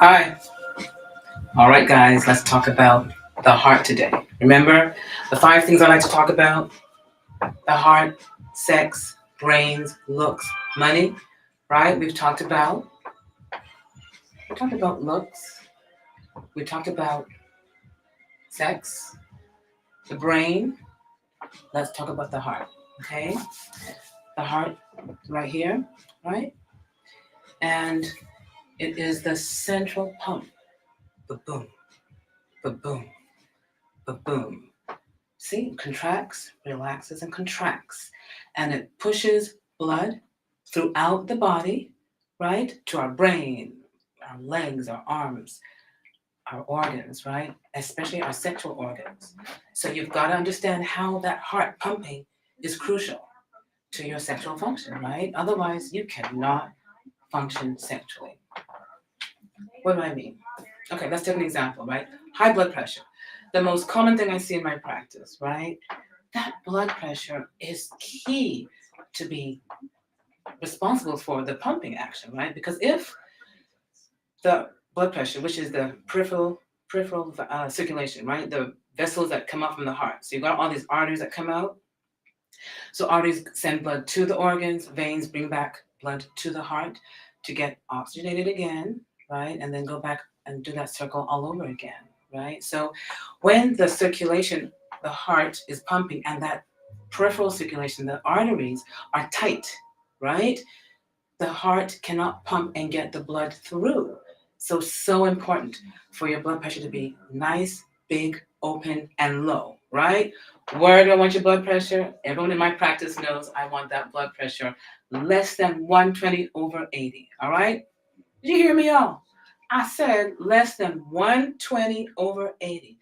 Hi. All right, guys, let's talk about the heart today. Remember the five things I like to talk about: the heart, sex, brains, looks, money, right? We talked about looks, we talked about sex, the brain. Let's talk about the heart, okay? The heart right here, right? And it is the central pump. Ba-boom, ba-boom, ba-boom. See, contracts, relaxes, and contracts. And it pushes blood throughout the body, right? To our brain, our legs, our arms, our organs, right? Especially our sexual organs. So you've got to understand how that heart pumping is crucial to your sexual function, right? Otherwise, you cannot function sexually. What do I mean? Okay, let's take an example, right? High blood pressure. The most common thing I see in my practice, right? That blood pressure is key to be responsible for the pumping action, right? Because if the blood pressure, which is the peripheral circulation, right? The vessels that come out from the heart. So you've got all these arteries that come out. So arteries send blood to the organs, veins bring back blood to the heart to get oxygenated again, right? And then go back and do that circle all over again, right? So when the circulation, the heart is pumping and that peripheral circulation, the arteries are tight, right? The heart cannot pump and get the blood through. So important for your blood pressure to be nice, big, open, and low, right? Where do I want your blood pressure? Everyone in my practice knows I want that blood pressure less than 120 over 80, all right? Did you hear me, y'all? I said less than 120 over 80.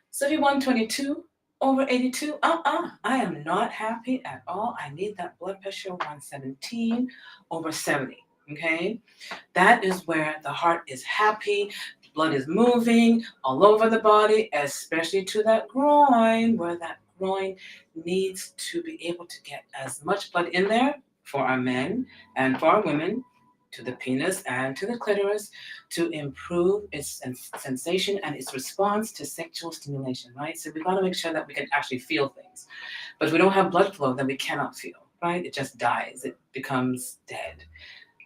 So if you're 122 over 82, I am not happy at all. I need that blood pressure 117 over 70. Okay? That is where the heart is happy, blood is moving all over the body, especially to that groin, where that groin needs to be able to get as much blood in there for our men and for our women, to the penis and to the clitoris, to improve its sensation and its response to sexual stimulation, right? So we've got to make sure that we can actually feel things. But if we don't have blood flow, then we cannot feel, right? It just dies, it becomes dead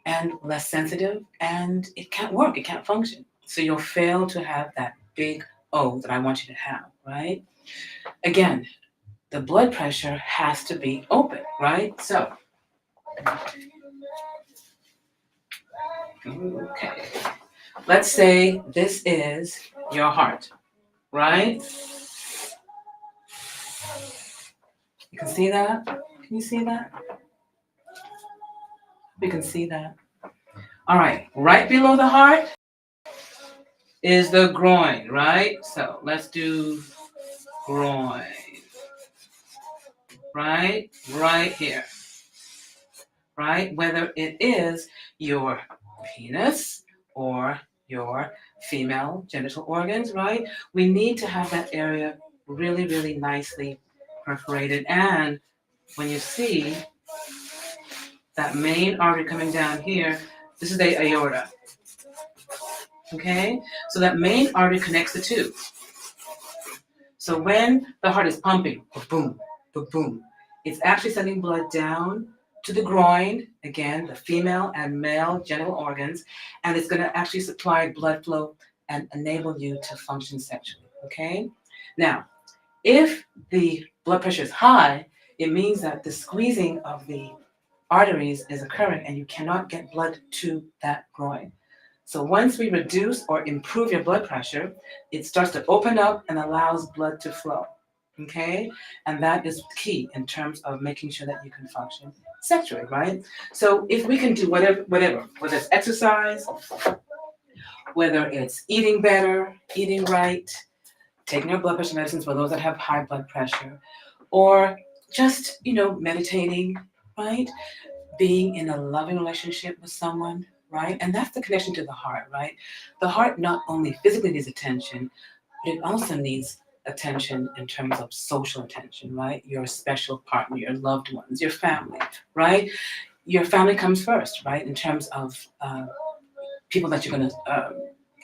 and less sensitive, and it can't work, it can't function. So you'll fail to have that big O that I want you to have, right? Again, the blood pressure has to be open, right? So, okay, let's say this is your heart, right? You can see that? Can you see that? We can see that. All right below the heart is the groin, right? So let's do groin, right here, right? Whether it is your penis or your female genital organs, right? We need to have that area really, really nicely perforated. And when you see that main artery coming down here, this is the aorta, okay? So that main artery connects the two. So when the heart is pumping, boom, boom, it's actually sending blood down to the groin, again, the female and male genital organs, and it's going to actually supply blood flow and enable you to function sexually, okay? Now, if the blood pressure is high, it means that the squeezing of the arteries is occurring and you cannot get blood to that groin. So once we reduce or improve your blood pressure, it starts to open up and allows blood to flow. Okay? And that is key in terms of making sure that you can function sexually, right? So if we can do whatever, whether it's exercise, whether it's eating better, eating right, taking your blood pressure medicines for those that have high blood pressure, or just, meditating, right? Being in a loving relationship with someone, right? And that's the connection to the heart, right? The heart not only physically needs attention, but it also needs attention in terms of social attention, right? Your special partner, your loved ones, your family, right? Your family comes first, right? In terms of people that you're going to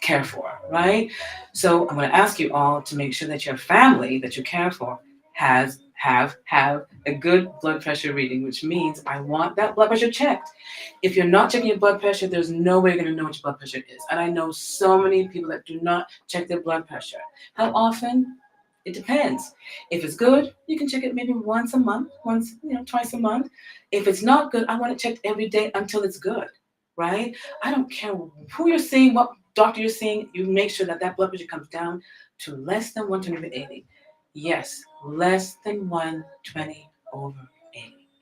care for, right? So I'm going to ask you all to make sure that your family that you care for have a good blood pressure reading, which means I want that blood pressure checked. If you're not checking your blood pressure, there's no way you're going to know what your blood pressure is. And I know so many people that do not check their blood pressure. How often? It depends. If it's good, you can check it maybe once a month, twice a month. If it's not good, I want it checked every day until it's good, right? I don't care who you're seeing, what doctor you're seeing, you make sure that that blood pressure comes down to less than 120/80. Yes, less than 120/80,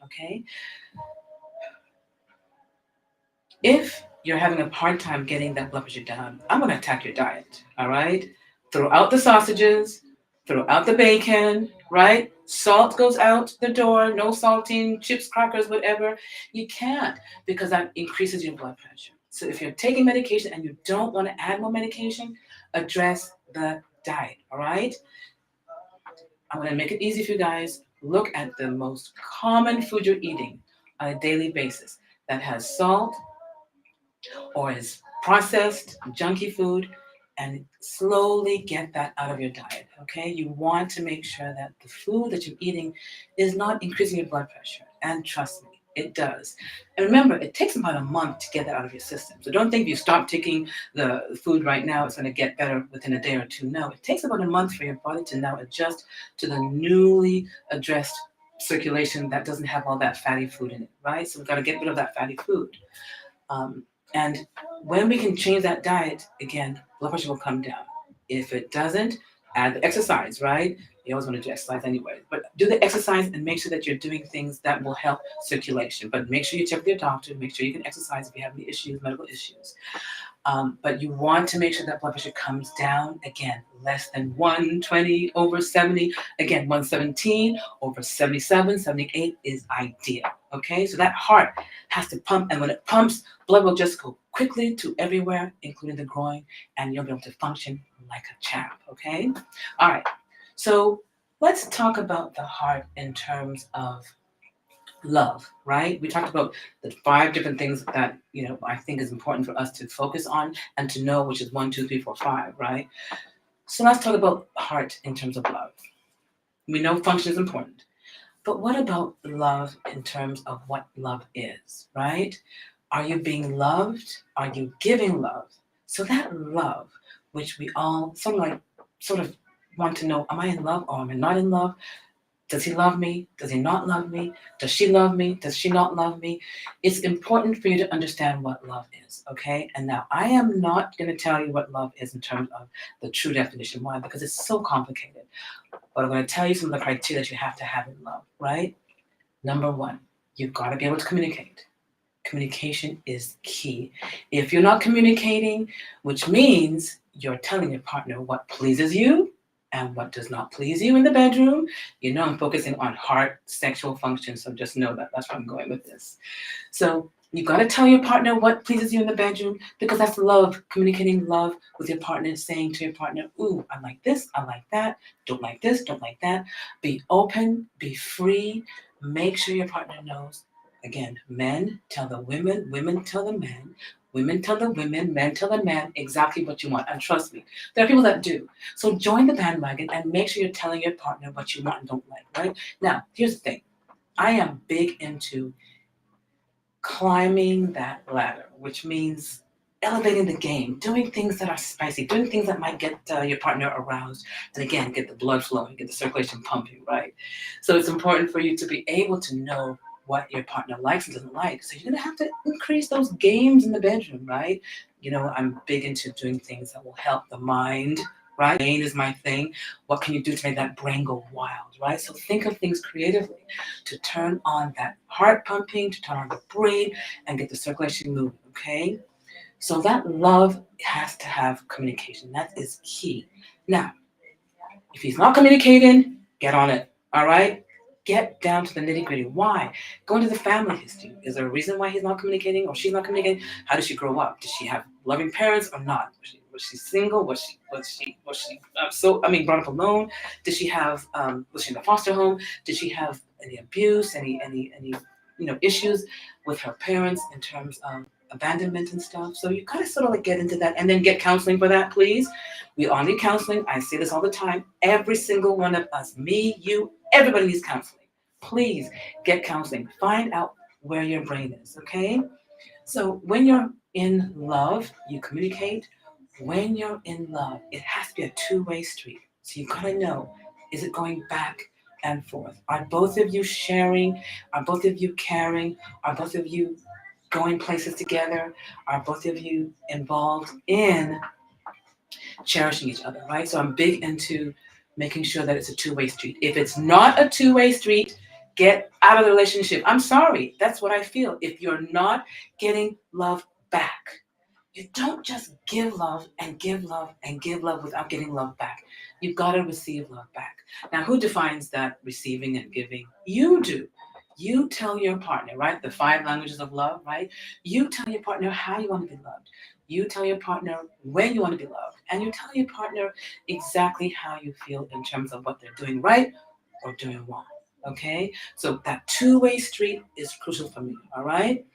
okay? If you're having a hard time getting that blood pressure down, I'm going to attack your diet, all right? Throw out the sausages, throw out the bacon, right? Salt goes out the door, no saltine, chips, crackers, whatever. You can't because that increases your blood pressure. So if you're taking medication and you don't want to add more medication, address the diet, all right? I'm going to make it easy for you guys. Look at the most common food you're eating on a daily basis that has salt, or is processed junky food, and slowly get that out of your diet. Okay, you want to make sure that the food that you're eating is not increasing your blood pressure, and trust me, it does. And remember, it takes about a month to get that out of your system. So don't think if you stop taking the food right now it's going to get better within a day or two. No, it takes about a month for your body to now adjust to the newly addressed circulation that doesn't have all that fatty food in it, right? So we've got to get rid of that fatty food. And when we can change that diet, again, blood pressure will come down. If it doesn't, add the exercise, right? You always want to do exercise anyway. But do the exercise and make sure that you're doing things that will help circulation. But make sure you check with your doctor. Make sure you can exercise if you have any issues, medical issues. But you want to make sure that blood pressure comes down, again, less than 120/70. Again, 117 over 77, 78 is ideal. Okay, so that heart has to pump, and when it pumps, blood will just go quickly to everywhere, including the groin, and you'll be able to function like a champ. Okay, all right. So let's talk about the heart in terms of love, right? We talked about the 5 different things that I think is important for us to focus on and to know, which is 1, 2, 3, 4, 5, right? So let's talk about heart in terms of love. We know function is important, but what about love in terms of what love is, right? Are you being loved? Are you giving love? So that love, which we all sort of want to know, am I in love or am I not in love? Does he love me? Does he not love me? Does she love me? Does she not love me? It's important for you to understand what love is, okay? And now I am not going to tell you what love is in terms of the true definition. Why? Because it's so complicated. But I'm going to tell you some of the criteria that you have to have in love, right? Number 1, you've got to be able to communicate. Communication is key. If you're not communicating, which means you're telling your partner what pleases you and what does not please you in the bedroom. I'm focusing on heart sexual function, so just know that that's where I'm going with this. So you got to tell your partner what pleases you in the bedroom, because that's love, communicating love with your partner, saying to your partner, ooh, I like this, I like that, don't like this, don't like that. Be open, be free, make sure your partner knows. Again, men tell the women, women tell the men, women tell the women, men tell the men exactly what you want. And trust me, there are people that do. So join the bandwagon and make sure you're telling your partner what you want and don't like, right? Now, here's the thing. I am big into climbing that ladder, which means elevating the game, doing things that are spicy, doing things that might get your partner aroused, and again, get the blood flowing, get the circulation pumping, right? So it's important for you to be able to know what your partner likes and doesn't like. So you're going to have to increase those games in the bedroom, right? I'm big into doing things that will help the mind, right? Brain is my thing. What can you do to make that brain go wild, right? So think of things creatively to turn on that heart pumping, to turn on the brain and get the circulation moving, okay? So that love has to have communication. That is key. Now, if he's not communicating, get on it, all right? Get down to the nitty-gritty. Why? Go into the family history. Is there a reason why he's not communicating or she's not communicating? How did she grow up? Did she have loving parents or not? Was she single? So, I mean, brought up alone? Did she have, was she in a foster home? Did she have any abuse, any, issues with her parents in terms of abandonment and stuff? So you gotta sort of like get into that and then get counseling for that, please. We all need counseling. I say this all the time. Every single one of us, me, you, everybody needs counseling. Please get counseling. Find out where your brain is, okay? So when you're in love, you communicate. When you're in love, it has to be a two-way street. So you gotta know, is it going back and forth? Are both of you sharing? Are both of you caring? Are both of you going places together? Are both of you involved in cherishing each other, right? So I'm big into making sure that it's a two-way street. If it's not a two-way street, get out of the relationship. I'm sorry. That's what I feel. If you're not getting love back, you don't just give love and give love and give love without getting love back. You've got to receive love back. Now, who defines that receiving and giving? You do. You tell your partner, right? The five languages of love, right? You tell your partner how you want to be loved. You tell your partner when you want to be loved. And you tell your partner exactly how you feel in terms of what they're doing right or doing wrong. Okay? So that two-way street is crucial for me, all right?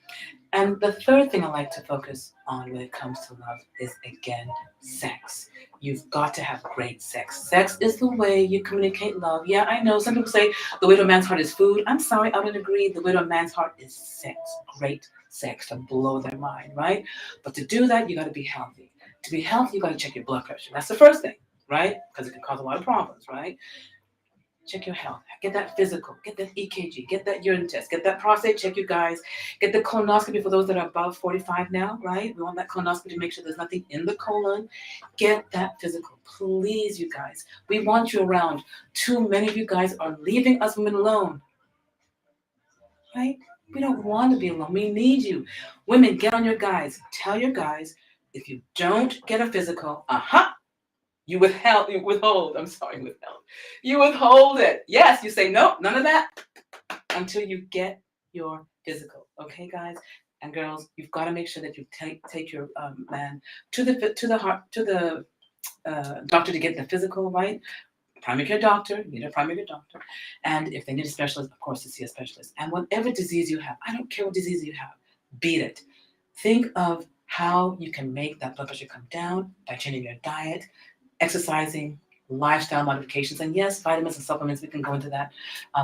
And the third thing I like to focus on when it comes to love is, again, sex. You've got to have great sex. Sex is the way you communicate love. Yeah, I know some people say the way to a man's heart is food. I'm sorry, I don't agree. The way to a man's heart is sex. Great sex to blow their mind, right? But to do that, you got to be healthy. To be healthy, you got to check your blood pressure. That's the first thing, right? Because it can cause a lot of problems, right? Check your health. Get that physical. Get that EKG. Get that urine test. Get that prostate check, you guys. Get the colonoscopy for those that are above 45 now, right? We want that colonoscopy to make sure there's nothing in the colon. Get that physical. Please, you guys. We want you around. Too many of you guys are leaving us women alone, right? We don't want to be alone. We need you. Women, get on your guys. Tell your guys, if you don't get a physical, you withhold. I'm sorry, withheld. You withhold it. Yes, you say, nope, none of that until you get your physical. Okay, guys and girls, you've got to make sure that you take your man to the doctor to get the physical, right? Primary care doctor, you need a primary care doctor. And if they need a specialist, of course, to see a specialist. And whatever disease you have, I don't care what disease you have, beat it. Think of how you can make that blood pressure come down by changing your diet, exercising, lifestyle modifications, and yes, vitamins and supplements. We can go into that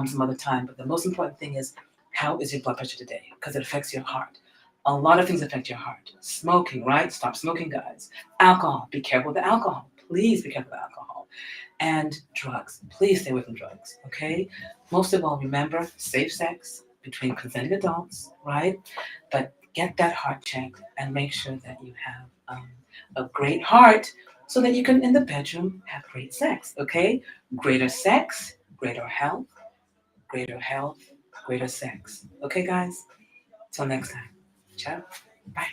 some other time. But the most important thing is, how is your blood pressure today? Because it affects your heart. A lot of things affect your heart. Smoking, right? Stop smoking, guys. Alcohol. Be careful with the alcohol. Please be careful with alcohol. And drugs. Please stay away from drugs. Okay. Most of all, remember safe sex between consenting adults, right? But get that heart checked and make sure that you have a great heart so that you can, in the bedroom, have great sex, okay? Greater sex, greater health, greater sex. Okay, guys? Till next time. Ciao. Bye.